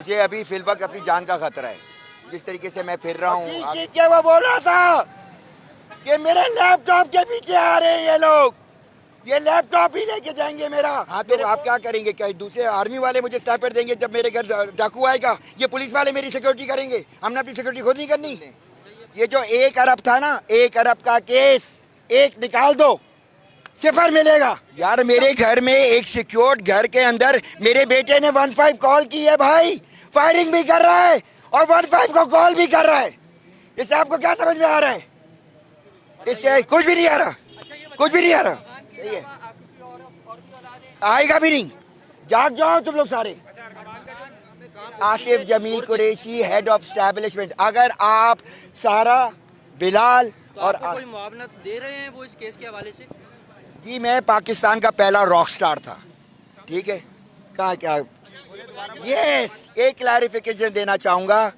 मुझे अभी फिल वक्त अपनी जान का खतरा है। जिस तरीके से मैं फिर रहा हूँ, क्या वो बोल रहा था कि मेरे लैपटॉप के पीछे आ रहे हैं ये लोग, ये लैपटॉप ही लेके जाएंगे मेरा। हाँ तो आप क्या करेंगे? क्या दूसरे आर्मी वाले मुझे स्नाइपर देंगे जब मेरे घर डाकू आएगा? ये पुलिस वाले मेरी सिक्योरिटी करेंगे? हमने अपनी सिक्योरिटी खुद नहीं करनी? ये जो 1 अरब था ना, 1 अरब का केस एक निकाल दो, सिफर मिलेगा। यार मेरे घर में एक सिक्योर्ड घर के अंदर मेरे बेटे ने 15 कॉल की है भाई, फायरिंग भी कर रहा है और 15 को कॉल भी कर रहा है। इससे आपको क्या समझ में आ रहा है? इससे कुछ भी नहीं आ रहा, कुछ भी नहीं आ रहा। सही है, आएगा भी नहीं। जाग जाओ तुम लोग सारे। Asif Jamil Qureshi, head of establishment. अगर आप सारा, बिलाल और कोई मुआवजा दे रहे हैं वो इस केस के हवाले से? जी मैं पाकिस्तान का पहला रॉक स्टार था, ठीक है। कहा क्या? यस, एक क्लैरिफिकेशन देना चाहूंगा,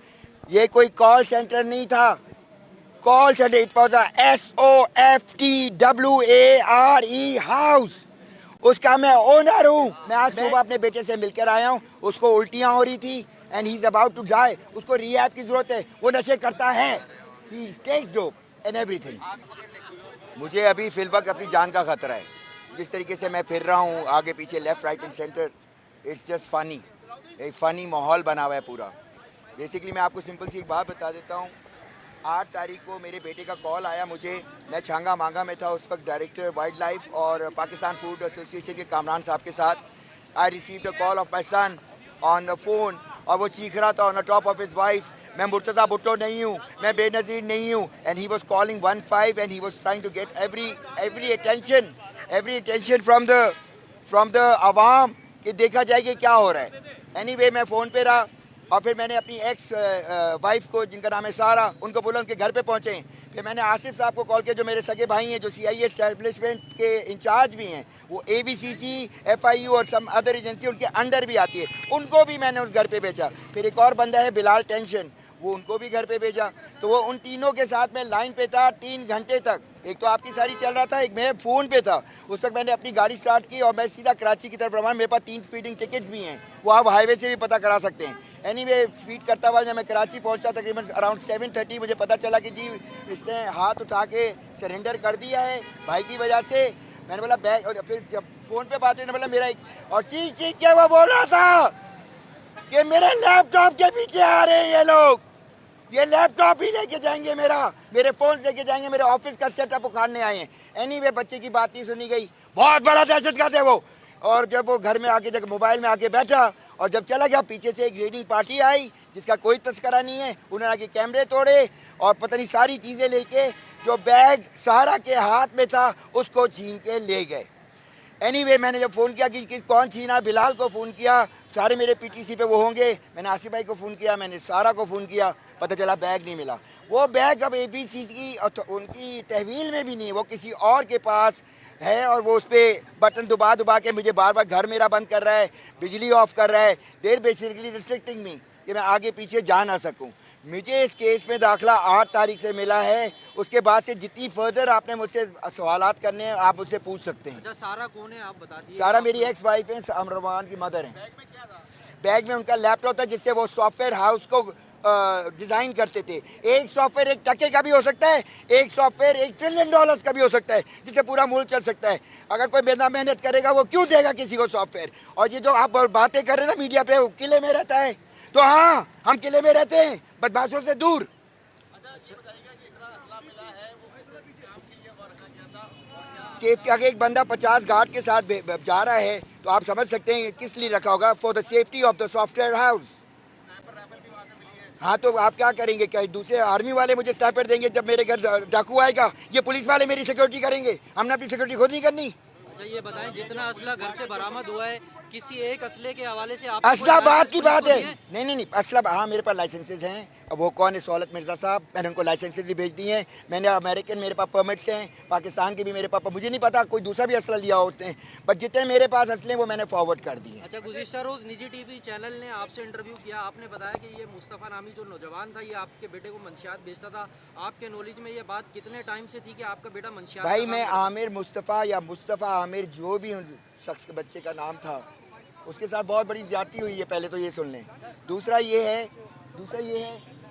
ये कोई कॉल सेंटर नहीं था। Call centre, it was SOFTWARE house. उसका मैं ओनर हूँ। मैं आज सुबह अपने बेटे से मिलकर आया हूँ, उसको उल्टियाँ हो रही थी and he is about to die. उसको रिहैब की जरूरत है, वो नशे करता है, he takes dope and everything. मुझे अभी फिल वक्त अपनी जान का खतरा है। जिस तरीके से मैं फिर रहा हूँ आगे पीछे, left right and centre, it's just funny. एक फ़नी माहौल बना हुआ है पूरा। बेसिकली मैं आपको सिंपल सी एक बात बता देता हूँ। 8 तारीख को मेरे बेटे का कॉल आया मुझे। मैं छांगा मांगा में था उस वक्त, डायरेक्टर वाइल्ड लाइफ और पाकिस्तान फूड एसोसिएशन के कामरान साहब के साथ। I received a call of my son on the phone और वो चीख रहा था on the top of his wife, मैं मुर्तज़ा भुट्टो नहीं हूँ, मैं बेनज़ीर नहीं हूँ। And he was calling 15 and he was trying to get every attention from the आवाम कि देखा जाए कि क्या हो रहा है। एनीवे मैं फ़ोन पे रहा और फिर मैंने अपनी एक्स वाइफ को, जिनका नाम है सारा, उनको बोला उनके घर पे पहुँचे। फिर मैंने आसिफ साहब को कॉल किया, जो मेरे सगे भाई हैं, जो CIA एस्टेब्लिशमेंट के इंचार्ज भी हैं। वो ABCC, FIU और सम अदर एजेंसी उनके अंडर भी आती है, उनको भी मैंने उस घर पे भेजा। फिर एक और बंदा है बिलाल टेंशन, वो उनको भी घर पे भेजा। तो वो उन तीनों के साथ मैं लाइन पे था 3 घंटे तक। एक तो आपकी सारी चल रहा था, एक मैं फ़ोन पे था। उस वक्त मैंने अपनी गाड़ी स्टार्ट की और मैं सीधा कराची की तरफ रवाना। मेरे पास 3 स्पीडिंग टिकट्स भी हैं, वो आप हाईवे से भी पता करा सकते हैं। एनीवे स्पीड करता हुआ जब मैं कराची पहुंचा, तकरीबन अराउंड 7:30, मुझे पता चला कि जी इसने हाथ उठा के सरेंडर कर दिया है भाई की वजह से। मैंने बोला बैग, और फिर जब फ़ोन पे बात हुई ना, बोला मेरा एक और चीख के वो बोल रहा था कि मेरे लैपटॉप के पीछे आ रहे हैं ये लोग, ये लैपटॉप ही लेके जाएंगे मेरा, मेरे फोन लेके जाएंगे, मेरे ऑफिस का सेटअप उखाड़ने आए हैं। एनीवे बच्चे की बात नहीं सुनी गई, बहुत बड़ा दहशतगर्द है वो। और जब वो घर में आके, जब मोबाइल में आके बैठा और जब चला गया, पीछे से एक रेडिंग पार्टी आई जिसका कोई तस्करा नहीं है। उन्होंने आके कैमरे तोड़े और पता नहीं सारी चीज़ें लेके, जो बैग सहारा के हाथ में था उसको छीन के ले गए। एनीवे मैंने जब फ़ोन किया कि कौन छीना, बिलाल को फ़ोन किया, सारे मेरे PTC पे वो होंगे। मैंने आसिफ भाई को फ़ोन किया, मैंने सारा को फ़ोन किया, पता चला बैग नहीं मिला। वो बैग अब ABCC की उनकी तहवील में भी नहीं, वो किसी और के पास है और वो उस पर बटन दबा दबा के मुझे बार बार घर मेरा बंद कर रहा है, बिजली ऑफ कर रहा है। देर बेसिकली रिस्ट्रिक्टिंग मी कि मैं आगे पीछे जा ना सकूँ। मुझे इस केस में दाखिला 8 तारीख से मिला है। उसके बाद से जितनी फर्दर आपने मुझसे सवालात करने हैं आप मुझसे पूछ सकते हैं। अच्छा, सारा कौन है आप बता दीजिए। सारा मेरी एक्स वाइफ है, अमरवान की मदर है। बैग में उनका लैपटॉप था जिससे वो सॉफ्टवेयर हाउस को डिज़ाइन करते थे। एक सॉफ्टवेयर एक टके का भी हो सकता है, एक सॉफ्टवेयर $1 ट्रिलियन का भी हो सकता है, जिससे पूरा मुल्क चल सकता है। अगर कोई बिना मेहनत करेगा वो क्यों देगा किसी को सॉफ्टवेयर? और ये जो आप बातें कर रहे हैं ना मीडिया पे, किले में रहता है, तो हाँ हम किले में रहते हैं, बदमाशों से दूर। सेफ्टी, अगर एक बंदा 50 गार्ड के साथ जा रहा है तो आप समझ सकते हैं किस लिए रखा होगा, for the safety of the software house. हाँ तो आप क्या करेंगे? क्या दूसरे आर्मी वाले मुझे स्नाइपर देंगे जब मेरे घर डाकू आएगा? ये पुलिस वाले मेरी सिक्योरिटी करेंगे? हमने अपनी सिक्योरिटी खुद नहीं करनी? अच्छा ये बताएं, जितना असला घर से बरामद हुआ है, किसी एक असले के हवाले से आप असला बात की बात है। नहीं, असला हाँ मेरे पास लाइसेंसेज हैं। अब वो कौन है? सौलत मिर्जा साहब, मैंने उनको लाइसेंसेज भी भेज दिए हैं। मैंने अमेरिकन, मेरे पास परमिट्स हैं, पाकिस्तान के भी मेरे पास। मुझे नहीं पता कोई दूसरा भी असला लिया हो उसने, बट जितने मेरे पास असले वो मैंने फॉरवर्ड कर दिए। अच्छा, गुज़िश्ता रोज़ निजी TV चैनल ने आपसे इंटरव्यू किया, आपने बताया कि ये मुस्तफ़ा नामी जो नौजवान था, ये आपके बेटे को मंशियात बेचता था। आपके नॉलेज में ये बात कितने टाइम से थी कि आपका बेटा मंशियात? भाई मैं आमिर मुस्तफ़ा या मुस्तफ़ा आमिर, जो भी शख्स के बच्चे का नाम था, उसके साथ बहुत बड़ी ज्यादती हुई है, पहले तो ये सुन लें। दूसरा ये है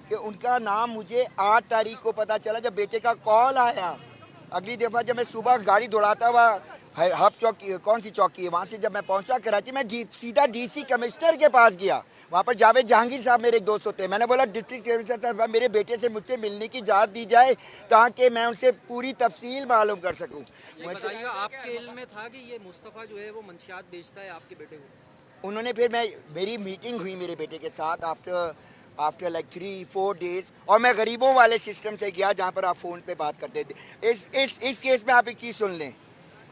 कि उनका नाम मुझे 8 तारीख को पता चला जब बेटे का कॉल आया। अगली दफ़ा जब मैं सुबह गाड़ी दौड़ाता हुआ हब चौकी, कौन सी चौकी है, वहाँ से जब मैं पहुँचा कराची, मैं सीधा डीसी कमिश्नर के पास गया। वहाँ पर जावेद जहांगीर साहब मेरे एक दोस्त होते हैं। मैंने बोला डिस्ट्रिक्ट कमिश्नर साहब मेरे बेटे से मुझसे मिलने की इजाज़त दी जाए ताकि मैं उनसे पूरी तफसील मालूम कर सकूँ। बताइएगा, आपके इल्म में था कि ये मुस्तफ़ा जो है वो मंशियात बेचता है आपके बेटे को? उन्होंने फिर मेरी मीटिंग हुई मेरे बेटे के साथ आफ्टर लाइक 3-4 डेज, और मैं गरीबों वाले सिस्टम से गया जहाँ पर आप फ़ोन पे बात करते थे। इस केस में आप एक चीज़ सुन लें,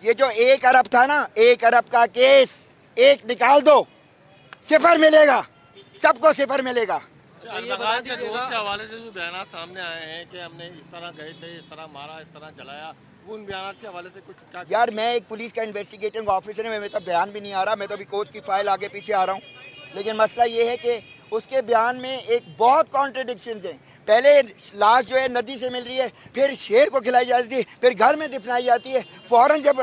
ये जो 1 अरब था ना, 1 अरब का केस, एक निकाल दो, 0 मिलेगा, सबको 0 मिलेगा। अरबकात के दोस्त के हवाले से जो बयान सामने आए हैं कि हमने इस तरह गए थे, इस तरह मारा, इस तरह जलाया, उन बयान के हवाले से कुछ क्या? यार मैं एक पुलिस का इन्वेस्टिगेटिंग ऑफिसर है, मेरे तो बयान भी नहीं आ रहा, मैं तो अभी कोर्ट की फाइल आगे पीछे आ रहा हूँ। लेकिन मसला ये है कि उसके बयान में एक बहुत कॉन्ट्रडिक्शंस हैं। पहले लाश जो है नदी से मिल रही है, फिर शेर को खिलाई जाती है, फिर घर में दफनाई जाती है। फ़ौरन जब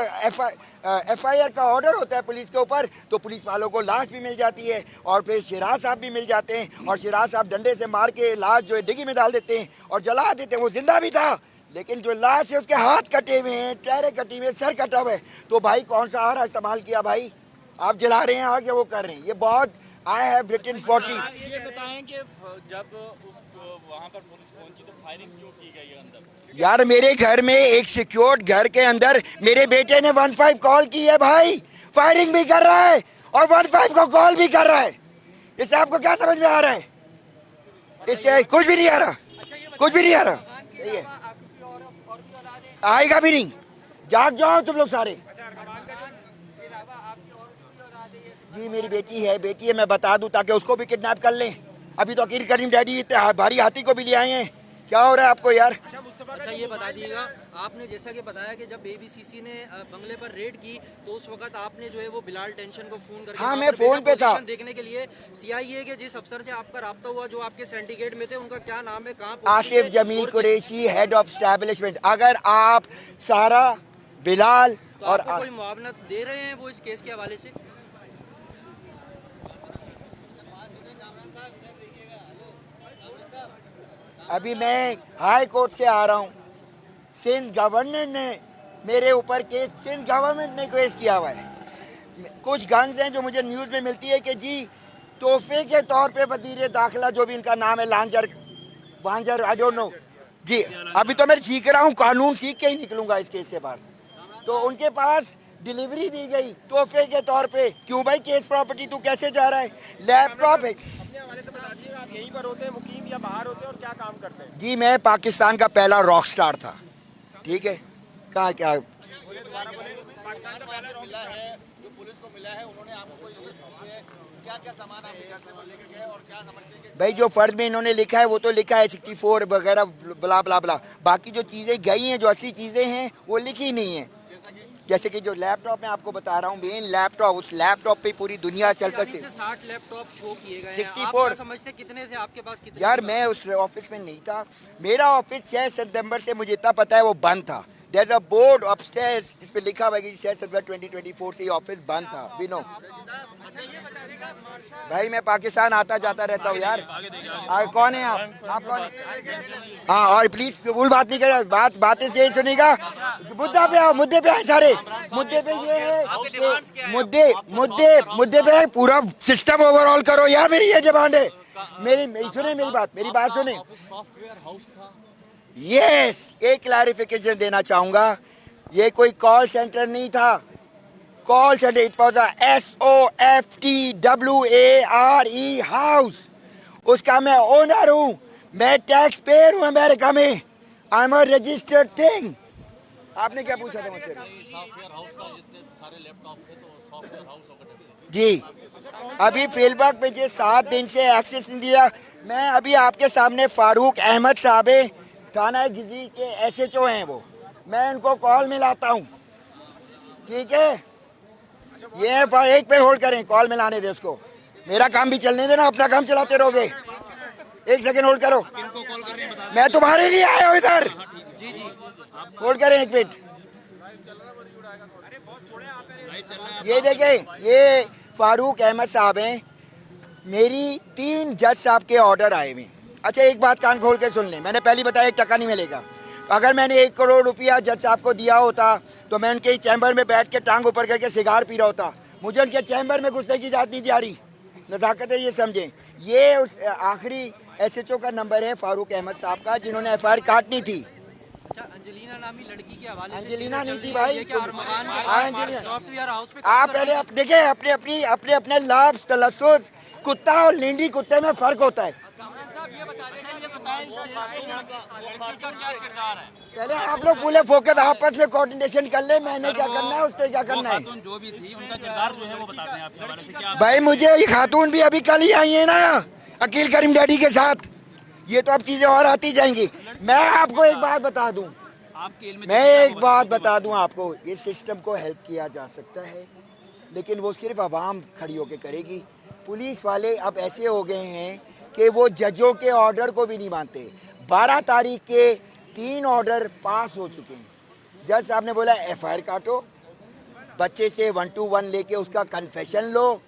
FIR का ऑर्डर होता है पुलिस के ऊपर तो पुलिस वालों को लाश भी मिल जाती है, और फिर शिराज साहब भी मिल जाते हैं, और शिराज साहब डंडे से मार के लाश जो है डिग्गी में डाल देते हैं और जला देते हैं। वो जिंदा भी था, लेकिन जो लाश है उसके हाथ कटे हुए हैं, पैरें कटी हुई हैं, सर कटा हुआ है। तो भाई कौन सा आहार इस्तेमाल किया भाई? आप जला रहे हैं आगे, वो कर रहे हैं। ये बहुत आई हैव रिटन 40। ये बताएं कि जब वहाँ पर पुलिस पहुंची तो फायरिंग क्यों की गई अंदर? यार मेरे घर में एक सिक्योर्ड घर के अंदर मेरे बेटे ने 15 कॉल की है भाई, फायरिंग भी कर रहा है और 15 को कॉल भी कर रहा है। इससे आपको क्या समझ में आ रहा है? इससे कुछ भी नहीं आ रहा, कुछ भी नहीं आ रहा। सही है, आएगा भी नहीं। जाग जाओ तुम लोग सारे। जी मेरी बेटी है, मैं बता दूं ताकि उसको भी किडनैप कर लें। अभी तो अकील करीम डैडी इतने भारी हाथी को भी ले आए हैं। क्या हो रहा है आपको यार? अच्छा ये बता दीजिएगा, आपने जैसा कि बताया कि जब ABCC ने बंगले पर रेड की तो उस वक्त आपने जो है वो बिलाल टेंशन को फोन करके, हाँ मैं फोन पे था, देखने के लिए CIA के जिस अफसर से आपका राब्ता हुआ जो आपके सिंडिकेट में थे, उनका क्या नाम है, कहाँ? Asif Jamil Qureshi, head of establishment. अगर आप सारा बिलाल तो और कोई मुआवनत दे रहे हैं वो इस केस के हवाले से? अभी मैं हाई कोर्ट से आ रहा हूँ। सिंध गवर्नर ने मेरे ऊपर केस, सिंध गवर्नमेंट ने केस किया हुआ है। कुछ गन्स हैं जो मुझे न्यूज़ में मिलती है कि जी तोहफे के तौर पे वज़ीर दाखिला जो भी इनका नाम है वांजर आई डोंट नो जी, अभी तो मैं सीख रहा हूँ, कानून सीख के ही निकलूंगा इस केस से बाहर। तो उनके पास डिलीवरी दी गई तोहफे के तौर पे। क्यों भाई, केस प्रॉपर्टी तू कैसे जा रहा है? लैपटॉप है। अपने हवाले से बता दीजिएगा, आप यहीं पर होते हैं मुकीम या बाहर होते हैं और क्या काम करते हैं? जी मैं पाकिस्तान का पहला रॉक स्टार था। ठीक है, कहाँ क्या पाकिस्तान का पहला रॉक स्टार है जो पुलिस को मिला है, उन्होंने आपको कोई लिस्ट दी है, क्या सामान आपके घर से लेकर गए और क्या समझते हैं? भाई जो फर्ज में इन्होंने लिखा है वो तो लिखा है 64 वगैरह ब्ला ब्ला ब्ला। बाकी जो चीज़ें गई हैं, जो असली चीज़ें हैं वो लिखी नहीं है। जैसे कि जो लैपटॉप मैं आपको बता रहा हूँ, मेन लैपटॉप, उस लैपटॉप पे पूरी दुनिया चल सकती है। 60 लैपटॉप शो किए गए हैं। 64 आप समझते कितने थे आपके पास? कितने? यार मैं उस ऑफिस में नहीं था। मेरा ऑफिस 6 सितंबर से मुझे इतना पता है वो बंद था। There's a board upstairs जिस पे लिखा हुआ है कि 6 सितंबर 2024 से ये ऑफिस बंद था। वी नो भाई, मैं पाकिस्तान आता जाता रहता हूँ यार। कौन है आप कौन है? हाँ, और प्लीज फुल बात नहीं करें, बातें से सुनेगा। मुद्दा पे आओ, मुद्दे पे आए सारे। मुद्दे पे ये है, मुद्दे पे पूरा सिस्टम ओवरऑल करो यार। मेरी ये डिमांड है। मेरी बात सुने। यस, एक क्लैरिफिकेशन देना चाहूंगा, ये कोई कॉल सेंटर नहीं था। Call centre, it was SOFTWARE house. उसका मैं ओनर हूँ, मैं टैक्स पेयर हूँ अमेरिका में। I am a registered thing. आपने क्या पूछा था मुझसे? जी अभी फील्डबैक में जो 7 दिन से एक्सेस नहीं दिया। मैं अभी आपके सामने फारूक अहमद साहब है, थाना गिजी के SHO हैं वो, मैं उनको कॉल मिलाता हूँ। ठीक है, ये एक पे होल्ड करें, कॉल मिलाने दे उसको। मेरा काम भी चलने देना, अपना काम चलाते रहोगे। एक सेकंड होल्ड करो, मैं तुम्हारे लिए आया हूँ इधर। होल्ड करें 1 मिनट। ये देखें, ये फारूक अहमद साहब हैं, मेरी 3 जज साहब के ऑर्डर आए हुए। अच्छा एक बात कान खोल के सुन लें, मैंने पहले बताया 1 टका नहीं मिलेगा। अगर मैंने 1 करोड़ रुपया जज साहब को दिया होता तो मैं उनके चैम्बर में बैठ के टांग ऊपर करके सिगार पी रहा होता। मुझे उनके चैम्बर में घुसने की इजाज़त नहीं जा रही। नज़ाकत है, ये समझें। ये उस आखिरी SHO का नंबर है फारूक अहमद साहब का, जिन्होंने FIR काटनी थी। अच्छा, अंजलिना नामी लड़की के हवाले से अंजलिना चीजें नहीं चल थी रही भाई। हैं, ये क्या अरमान के हाँ, पास अंजलिना। सॉफ्टवेयर हाउस पे आप पहले आप देखिए अपने लफ्ज़ तलफ़्ज़ुज़, कुत्ता और लींडी कुत्ते में फ़र्क होता है। पहले आप लोग पूरे फोकस आपस में कोऑर्डिनेशन कर ले, मैंने क्या करना है, उसने क्या करना है। जो भी थी उनका किरदार जो है वो बताते हैं आपके हवाले से क्या। भाई मुझे ये खातून भी अभी कल ही आई है ना अकील करीम डैडी के साथ। ये तो अब चीजें और आती जाएंगी। मैं आपको एक बात बता दूं, आपके इल्म में मैं एक बात बता दूं आपको, ये सिस्टम को हेल्प किया जा सकता है, लेकिन वो सिर्फ आवाम खड़ी होकर करेगी। पुलिस वाले अब ऐसे हो गए हैं कि वो जजों के ऑर्डर को भी नहीं मानते। 12 तारीख के 3 ऑर्डर पास हो चुके हैं। जज साहब ने बोला FIR काटो, बच्चे से 1 to 1 लेके उसका कन्फेशन लो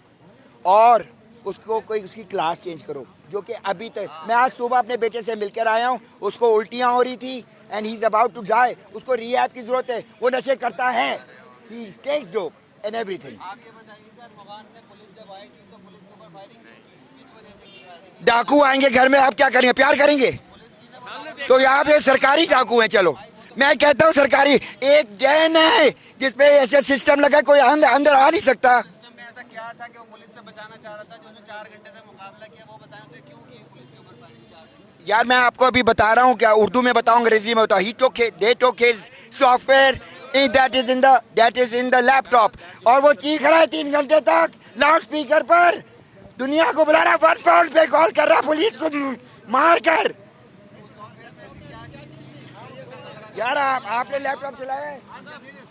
और उसको कोई उसकी क्लास चेंज करो, जो कि अभी तक। मैं आज सुबह अपने बेटे से मिलकर आया हूँ, उसको उल्टियाँ हो रही थी and he is about to die. उसको रिहैब की जरूरत है, वो नशे करता है, he takes dope and everything. आप ये बताइए कि अरमान ने पुलिस जब आई थी तो पुलिस के ऊपर फायरिंग की, किस वजह से की फायरिंग? डाकू आएंगे घर में, आप क्या करेंगे? प्यार करेंगे? तो यहाँ पे सरकारी डाकू हैं। चलो मैं कहता हूँ सरकारी, एक जैन है जिसपे ऐसे सिस्टम लगा, कोई अंदर आ नहीं सकता। सिस्टम में ऐसा क्या था कि वो पुलिस से बचाना चाह रहा था, जो उसने 4 घंटे तक मुकाबला किया, वो बताएं उसने क्यों की पुलिस के ऊपर फायरिंग? 4 घंटे यार मैं आपको अभी बता रहा हूँ, क्या उर्दू में बताऊँ अंग्रेजी में बताऊँ? They took his software that is in the laptop, और वो चीख रहा है 3 घंटे तक लाउड स्पीकर पर, दुनिया को बुला रहा है, 1 फोन पे कॉल कर रहा है पुलिस को मार कर। यार आपने लैपटॉप चलाया है?